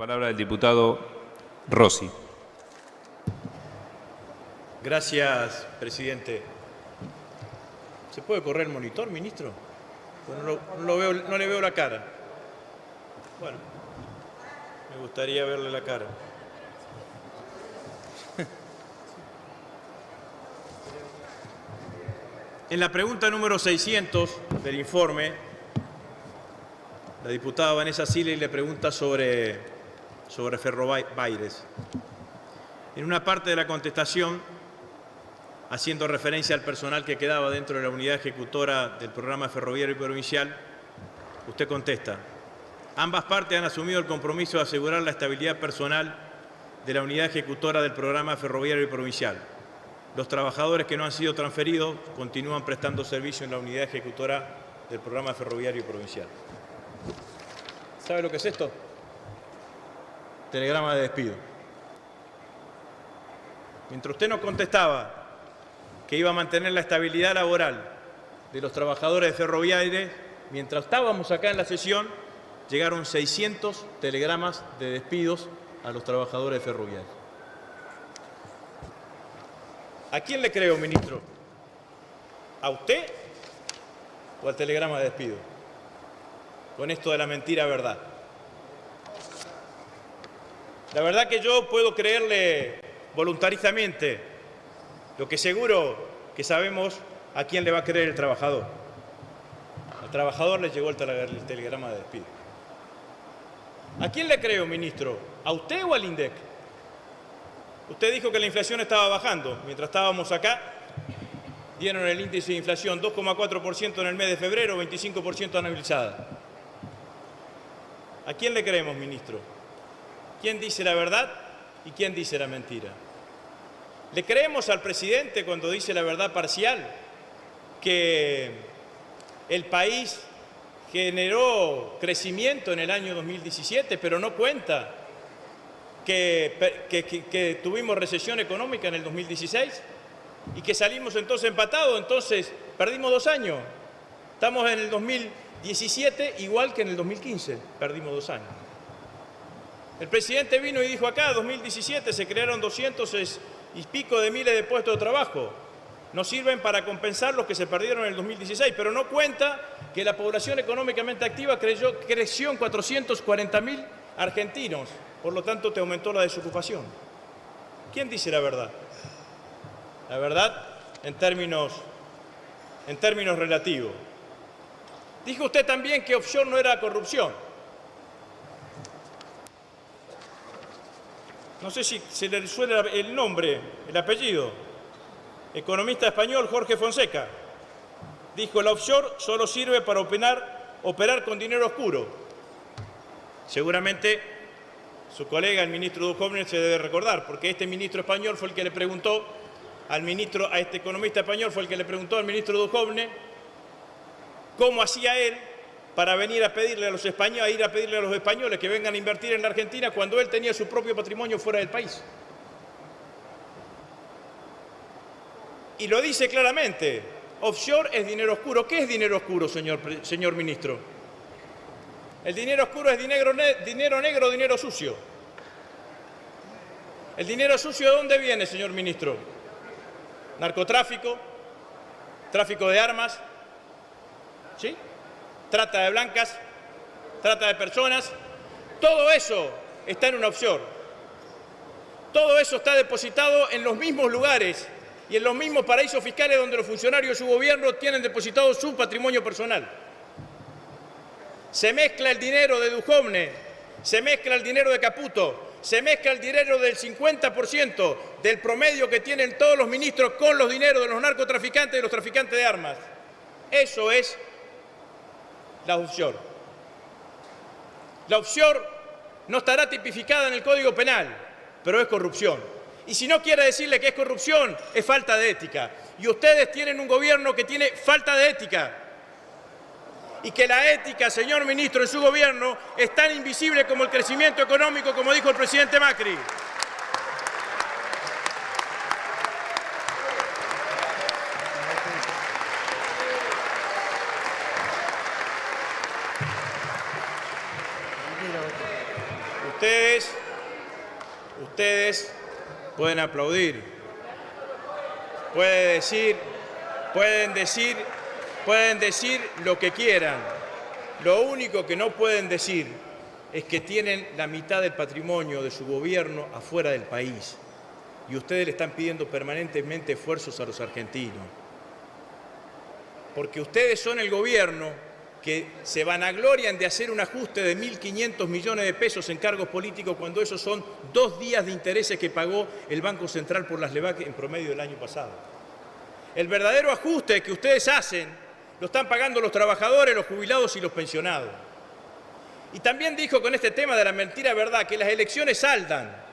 palabra del diputado Rossi. Gracias, presidente. ¿Se puede correr el monitor, ministro? No le veo la cara. Bueno, me gustaría verle la cara. En la pregunta número 600 del informe, la diputada Vanessa Siles le pregunta sobre Ferrobaires. En una parte de la contestación, haciendo referencia al personal que quedaba dentro de la unidad ejecutora del programa ferroviario provincial, usted contesta: ambas partes han asumido el compromiso de asegurar la estabilidad personal de la unidad ejecutora del programa ferroviario provincial. Los trabajadores que no han sido transferidos continúan prestando servicio en la unidad ejecutora del programa ferroviario provincial. ¿Sabe lo que es esto? Telegrama de despido. Mientras usted nos contestaba que iba a mantener la estabilidad laboral de los trabajadores de Ferrobaires, mientras estábamos acá en la sesión, llegaron 600 telegramas de despidos a los trabajadores de Ferrobaires. ¿A quién le creo, ministro? ¿A usted o al telegrama de despido? Con esto de la mentira verdad. La verdad que yo puedo creerle voluntariamente, lo que seguro que sabemos a quién le va a creer el trabajador. Al trabajador le llegó el telegrama de despido. ¿A quién le creo, ministro? ¿A usted o al INDEC? Usted dijo que la inflación estaba bajando. Mientras estábamos acá, dieron el índice de inflación 2,4% en el mes de febrero, 25% anualizada. ¿A quién le creemos, ministro? ¿Quién dice la verdad y quién dice la mentira? ¿Le creemos al presidente cuando dice la verdad parcial, que el país generó crecimiento en el año 2017, pero no cuenta que tuvimos recesión económica en el 2016 y que salimos entonces empatados, entonces perdimos 2 años? Estamos en el 2017 igual que en el 2015, perdimos 2 años. El presidente vino y dijo acá, 2017 se crearon 200 y pico de miles de puestos de trabajo. No sirven para compensar los que se perdieron en el 2016, pero no cuenta que la población económicamente activa creció en 440.000 argentinos. Por lo tanto, te aumentó la desocupación. ¿Quién dice la verdad? La verdad en términos relativos. Dijo usted también que offshore no era corrupción. No sé si se le suena el nombre, el apellido. Economista español Jorge Fonseca. Dijo: el offshore solo sirve para operar con dinero oscuro. Seguramente su colega, el ministro Duhovne, se debe recordar, porque este ministro español fue el que le preguntó a este economista español fue el que le preguntó al ministro Duhovne cómo hacía él para venir a pedirle a los españoles que vengan a invertir en la Argentina cuando él tenía su propio patrimonio fuera del país. Y lo dice claramente: offshore es dinero oscuro. ¿Qué es dinero oscuro, señor ministro? El dinero oscuro es dinero negro, dinero sucio. ¿El dinero sucio de dónde viene, señor ministro? Narcotráfico, tráfico de armas, ¿sí? Trata de blancas, trata de personas. Todo eso está en un offshore. Todo eso está depositado en los mismos lugares y en los mismos paraísos fiscales donde los funcionarios de su gobierno tienen depositado su patrimonio personal. Se mezcla el dinero de Duhovne, se mezcla el dinero de Caputo, se mezcla el dinero del 50% del promedio que tienen todos los ministros con los dineros de los narcotraficantes y los traficantes de armas. Eso es la offshore. La offshore no estará tipificada en el Código Penal, pero es corrupción. Y si no quiere decirle que es corrupción, es falta de ética. Y ustedes tienen un gobierno que tiene falta de ética. Y que la ética, señor ministro, en su gobierno es tan invisible como el crecimiento económico, como dijo el presidente Macri. Ustedes ustedes pueden aplaudir, pueden decir lo que quieran. Lo único que no pueden decir es que tienen la mitad del patrimonio de su gobierno afuera del país. Y ustedes le están pidiendo permanentemente esfuerzos a los argentinos. Porque ustedes son el gobierno que se vanaglorian de hacer un ajuste de 1.500 millones de pesos en cargos políticos cuando esos son 2 días de intereses que pagó el Banco Central por las LEVAC en promedio del año pasado. El verdadero ajuste que ustedes hacen lo están pagando los trabajadores, los jubilados y los pensionados. Y también dijo con este tema de la mentira verdad que las elecciones saldan.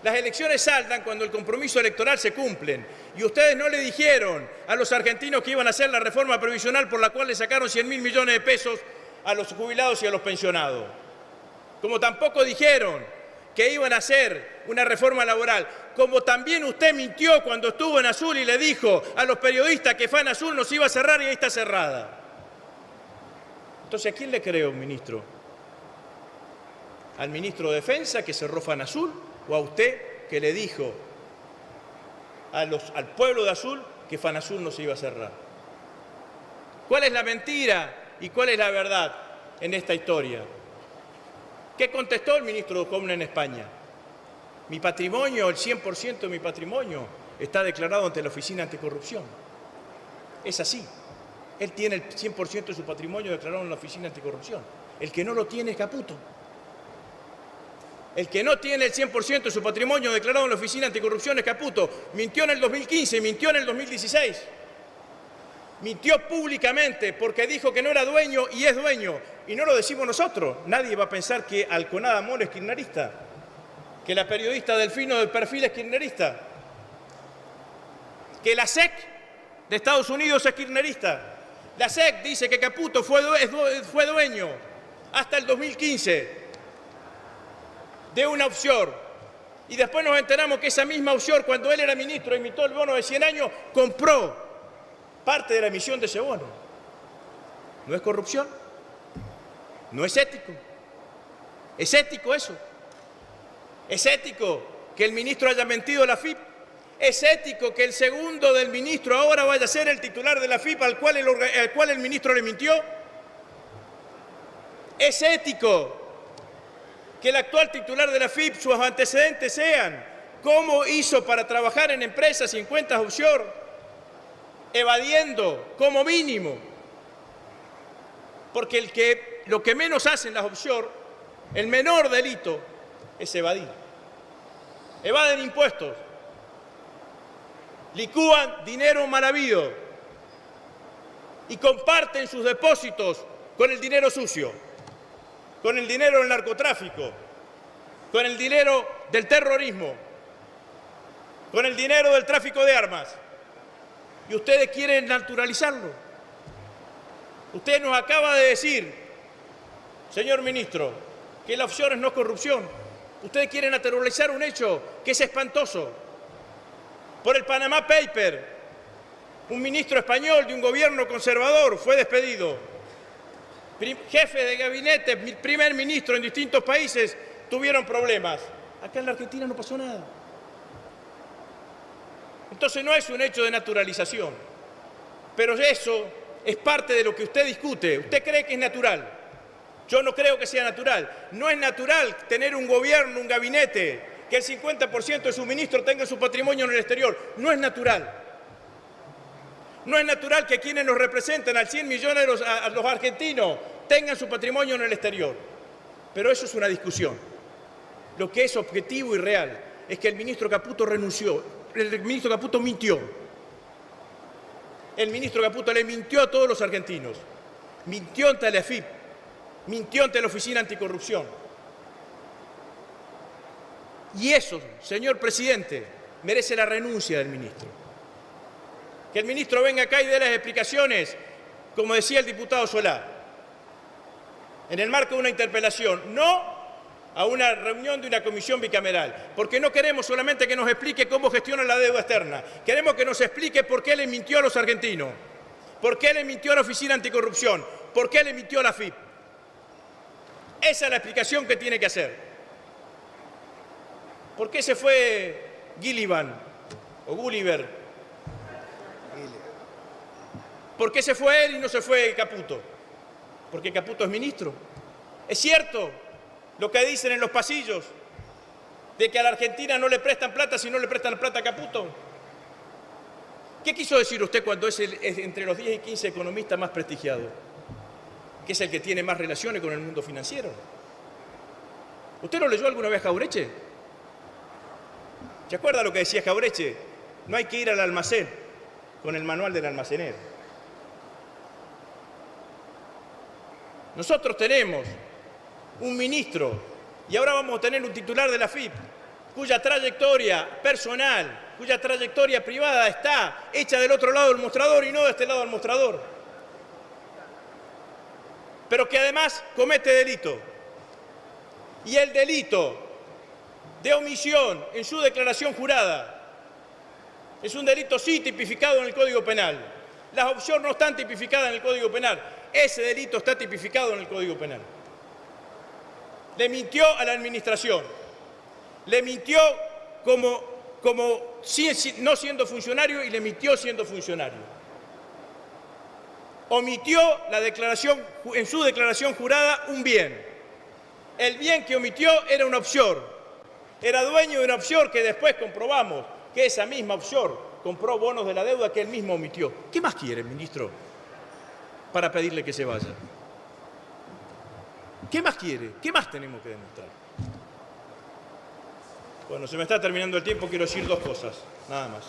Las elecciones saldan cuando el compromiso electoral se cumplen. Y ustedes no le dijeron a los argentinos que iban a hacer la reforma previsional por la cual le sacaron 100.000 millones de pesos a los jubilados y a los pensionados. Como tampoco dijeron que iban a hacer una reforma laboral. Como también usted mintió cuando estuvo en Azul y le dijo a los periodistas que FAN Azul nos iba a cerrar y ahí está cerrada. Entonces, ¿a quién le creo, ministro? ¿Al ministro de Defensa que cerró FAN Azul? ¿O a usted que le dijo al pueblo de Azul que FAN Azul no se iba a cerrar? ¿Cuál es la mentira y cuál es la verdad en esta historia? ¿Qué contestó el ministro de Comuna en España? Mi patrimonio, el 100% de mi patrimonio, está declarado ante la Oficina Anticorrupción. Es así. Él tiene el 100% de su patrimonio declarado en la Oficina Anticorrupción. El que no lo tiene es Caputo. El que no tiene el 100% de su patrimonio declarado en la Oficina Anticorrupción es Caputo. Mintió en el 2015, mintió en el 2016. Mintió públicamente porque dijo que no era dueño y es dueño. Y no lo decimos nosotros. Nadie va a pensar que Alconada Moro es kirchnerista, que la periodista Delfino del Perfil es kirchnerista, que la SEC de Estados Unidos es kirchnerista. La SEC dice que Caputo fue dueño hasta el 2015 de una offshore. Y después nos enteramos que esa misma offshore, cuando él era ministro, emitió el bono de 100 años, compró parte de la emisión de ese bono. ¿No es corrupción? ¿No es ético? ¿Es ético eso? ¿Es ético que el ministro haya mentido a la AFIP? ¿Es ético que el segundo del ministro ahora vaya a ser el titular de la AFIP al cual el ministro le mintió? ¿Es ético que el actual titular de la AFIP, sus antecedentes sean cómo hizo para trabajar en empresas y en cuentas offshore, evadiendo como mínimo? Porque lo que menos hacen las offshore, el menor delito, es evadir. Evaden impuestos, licúan dinero mal habido y comparten sus depósitos con el dinero sucio, con el dinero del narcotráfico, con el dinero del terrorismo, con el dinero del tráfico de armas. Y ustedes quieren naturalizarlo. Usted nos acaba de decir, señor ministro, que la offshore no es corrupción. Ustedes quieren naturalizar un hecho que es espantoso. Por el Panama Paper, un ministro español de un gobierno conservador fue despedido. Jefes de gabinete, primer ministro en distintos países tuvieron problemas. Acá en la Argentina no pasó nada. Entonces no es un hecho de naturalización. Pero eso es parte de lo que usted discute. Usted cree que es natural. Yo no creo que sea natural. No es natural tener un gobierno, un gabinete, que el 50% de sus ministros tenga su patrimonio en el exterior. No es natural. No es natural que quienes nos representan al 100 millones a los argentinos tengan su patrimonio en el exterior. Pero eso es una discusión. Lo que es objetivo y real es que el ministro Caputo renunció. El ministro Caputo mintió. El ministro Caputo le mintió a todos los argentinos. Mintió ante la AFIP. Mintió ante la Oficina Anticorrupción. Y eso, señor presidente, merece la renuncia del ministro. Que el ministro venga acá y dé las explicaciones, como decía el diputado Solá, en el marco de una interpelación, no a una reunión de una comisión bicameral, porque no queremos solamente que nos explique cómo gestiona la deuda externa, queremos que nos explique por qué le mintió a los argentinos, por qué le mintió a la Oficina Anticorrupción, por qué le mintió a la AFIP. Esa es la explicación que tiene que hacer. ¿Por qué se fue Gillivan o Gulliver? ¿Por qué se fue él y no se fue Caputo? Porque Caputo es ministro. ¿Es cierto lo que dicen en los pasillos de que a la Argentina no le prestan plata si no le prestan plata a Caputo? ¿Qué quiso decir usted cuando es entre los 10 y 15 economistas más prestigiados? Que es el que tiene más relaciones con el mundo financiero. ¿Usted lo leyó alguna vez Jauretche? ¿Se acuerda lo que decía Jauretche? No hay que ir al almacén con el manual del almacenero. Nosotros tenemos un ministro y ahora vamos a tener un titular de la AFIP cuya trayectoria personal, cuya trayectoria privada está hecha del otro lado del mostrador y no de este lado del mostrador. Pero que además comete delito. Y el delito de omisión en su declaración jurada es un delito sí tipificado en el Código Penal. Las opciones no están tipificadas en el Código Penal. Ese delito está tipificado en el Código Penal. Le mintió a la administración. Le mintió no siendo funcionario y le mintió siendo funcionario. Omitió en su declaración jurada un bien. El bien que omitió era una offshore. Era dueño de una offshore que después comprobamos que esa misma offshore compró bonos de la deuda que él mismo omitió. ¿Qué más quiere, ministro, para pedirle que se vaya? ¿Qué más quiere? ¿Qué más tenemos que demostrar? Bueno, se me está terminando el tiempo, quiero decir dos cosas, nada más.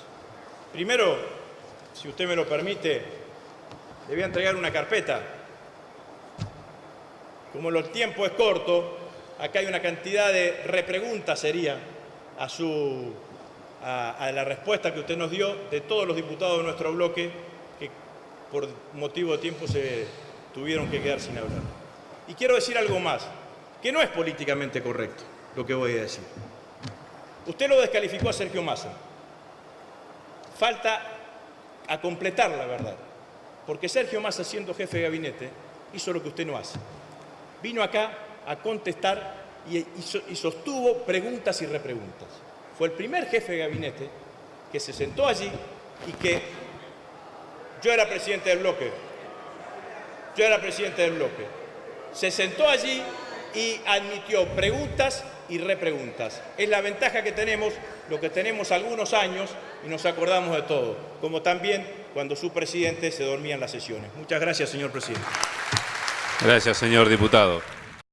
Primero, si usted me lo permite, le voy a entregar una carpeta. Como el tiempo es corto, acá hay una cantidad de repreguntas, sería, a la respuesta que usted nos dio de todos los diputados de nuestro bloque que por motivo de tiempo se tuvieron que quedar sin hablar. Y quiero decir algo más, que no es políticamente correcto lo que voy a decir. Usted lo descalificó a Sergio Massa. Falta a completar la verdad, porque Sergio Massa, siendo jefe de gabinete, hizo lo que usted no hace. Vino acá a contestar y sostuvo preguntas y repreguntas. Fue el primer jefe de gabinete que se sentó allí y que yo era presidente del bloque. Se sentó allí y admitió preguntas y repreguntas. Es la ventaja que tenemos, lo que tenemos algunos años y nos acordamos de todo, como también cuando su presidente se dormía en las sesiones. Muchas gracias, señor presidente. Gracias, señor diputado.